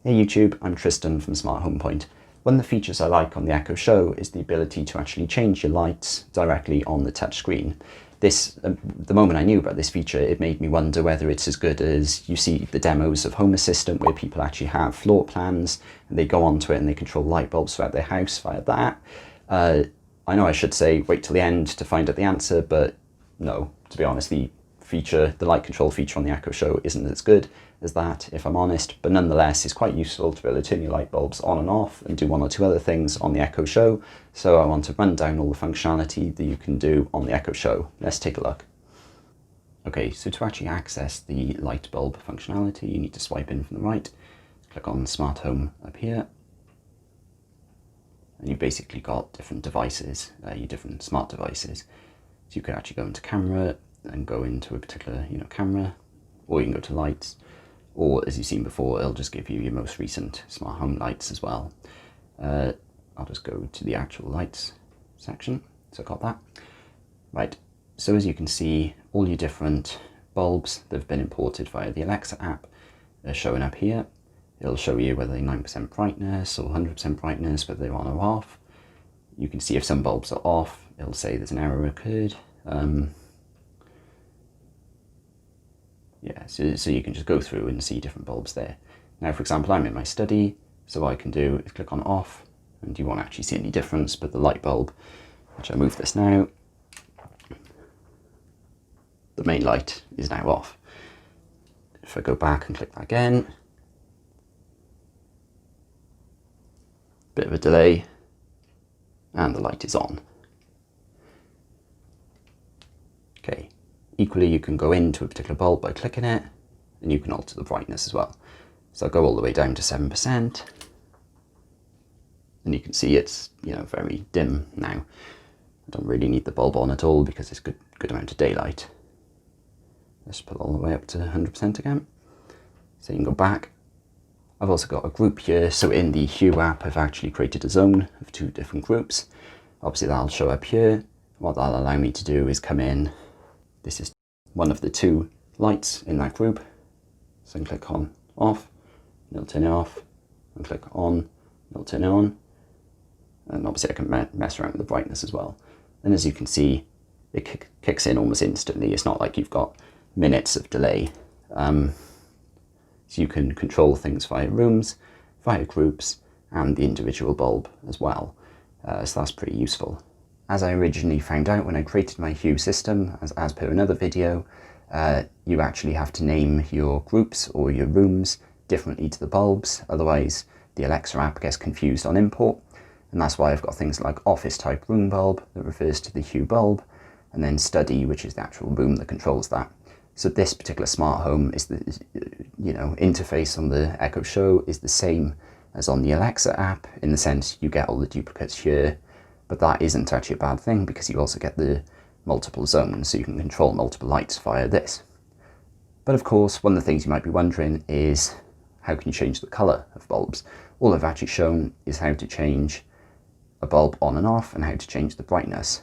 Hey YouTube, I'm Tristan from Smart Home Point. One of the features I like on the Echo Show is the ability to actually change your lights directly on the touch screen. This, the moment I knew about this feature, it made me wonder whether it's as good as you see the demos of Home Assistant, where people actually have floor plans and they go onto it and they control light bulbs throughout their house via that. I know I should say wait till the end to find out the answer, but no, to be honest, the light control feature on the Echo Show isn't as good as that, if I'm honest, but nonetheless it's quite useful to be able to turn your light bulbs on and off and do one or two other things on the Echo Show. So I want to run down all the functionality that you can do on the Echo Show. Let's take a look. Okay, so to actually access the light bulb functionality, you need to swipe in from the right, click on Smart Home up here, and you've basically got different devices, your different smart devices. So you can actually go into camera and go into a particular camera, or you can go to lights, or as you've seen before, it'll just give you your most recent smart home lights as well. I'll just go to the actual lights section. So I got that. Right, so as you can see, all your different bulbs that have been imported via the Alexa app are showing up here. It'll show you whether they're 9% brightness or 100% brightness, whether they're on or off. You can see if some bulbs are off, it'll say there's an error occurred. Yeah, so you can just go through and see different bulbs there. Now, for example, I'm in my study, so what I can do is click on off, and you won't actually see any difference, but the light bulb, which I move this now, the main light is now off. If I go back and click that again, bit of a delay, and the light is on. Okay. Equally, you can go into a particular bulb by clicking it, and you can alter the brightness as well. So I'll go all the way down to 7%, and you can see it's very dim now. I don't really need the bulb on at all because it's good amount of daylight. Let's put it all the way up to 100% again. So you can go back. I've also got a group here, so in the Hue app I've actually created a zone of 2 different groups. Obviously that'll show up here. What that'll allow me to do is come in. This is one of the 2 lights in that group. So I can click on off, and it'll turn it off, and click on, it'll turn it on. And obviously I can mess around with the brightness as well. And as you can see, it kicks in almost instantly. It's not like you've got minutes of delay. So you can control things via rooms, via groups, and the individual bulb as well. So that's pretty useful. As I originally found out when I created my Hue system, as per another video, you actually have to name your groups or your rooms differently to the bulbs, otherwise the Alexa app gets confused on import, and that's why I've got things like office type room bulb that refers to the Hue bulb, and then study, which is the actual room that controls that. So this particular smart home is the interface on the Echo Show is the same as on the Alexa app, in the sense you get all the duplicates here. But that isn't actually a bad thing because you also get the multiple zones, so you can control multiple lights via this. But of course, one of the things you might be wondering is how can you change the colour of bulbs? All I've actually shown is how to change a bulb on and off and how to change the brightness.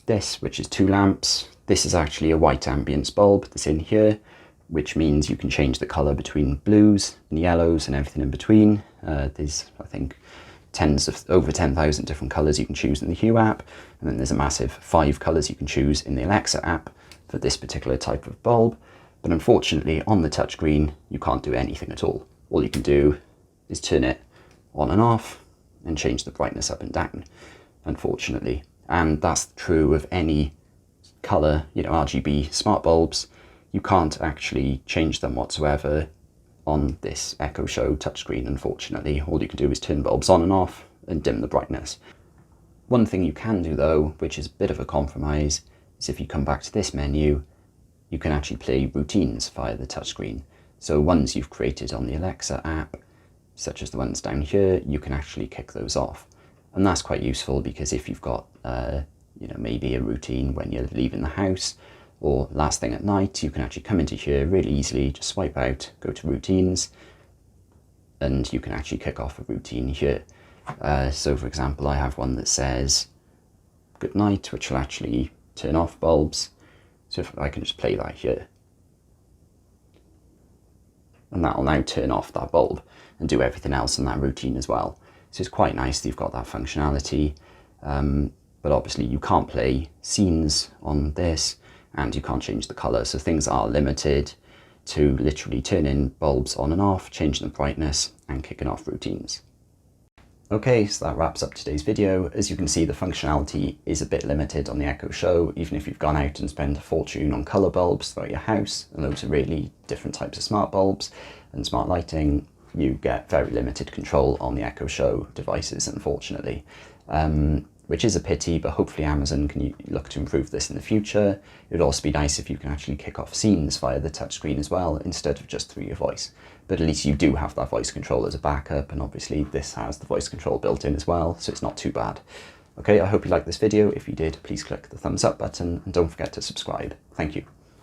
This, which is 2 lamps, this is actually a white ambience bulb that's in here, which means you can change the colour between blues and yellows and everything in between. There's, I think, over 10,000 different colours you can choose in the Hue app, and then there's a massive 5 colours you can choose in the Alexa app for this particular type of bulb. But unfortunately on the touchscreen you can't do anything at all. All you can do is turn it on and off and change the brightness up and down, unfortunately. And that's true of any colour, RGB smart bulbs. You can't actually change them whatsoever on this Echo Show touchscreen, unfortunately. All you can do is turn bulbs on and off and dim the brightness. One thing you can do though, which is a bit of a compromise, is if you come back to this menu, you can actually play routines via the touchscreen. So ones you've created on the Alexa app, such as the ones down here, you can actually kick those off. And that's quite useful because if you've got maybe a routine when you're leaving the house, or last thing at night, you can actually come into here really easily, just swipe out, go to routines, and you can actually kick off a routine here. So for example, I have one that says good night, which will actually turn off bulbs. So if I can just play that here. and that will now turn off that bulb and do everything else in that routine as well. So it's quite nice that you've got that functionality, but obviously you can't play scenes on this, and you can't change the colour, so things are limited to literally turning bulbs on and off, changing the brightness, and kicking off routines. Okay, so that wraps up today's video. As you can see, the functionality is a bit limited on the Echo Show, even if you've gone out and spent a fortune on colour bulbs throughout your house, and loads of really different types of smart bulbs and smart lighting, you get very limited control on the Echo Show devices, unfortunately. Which is a pity, but hopefully Amazon can look to improve this in the future. It would also be nice if you can actually kick off scenes via the touchscreen as well, instead of just through your voice. But at least you do have that voice control as a backup, and obviously this has the voice control built in as well, so it's not too bad. Okay, I hope you liked this video. If you did, please click the thumbs up button, and don't forget to subscribe. Thank you.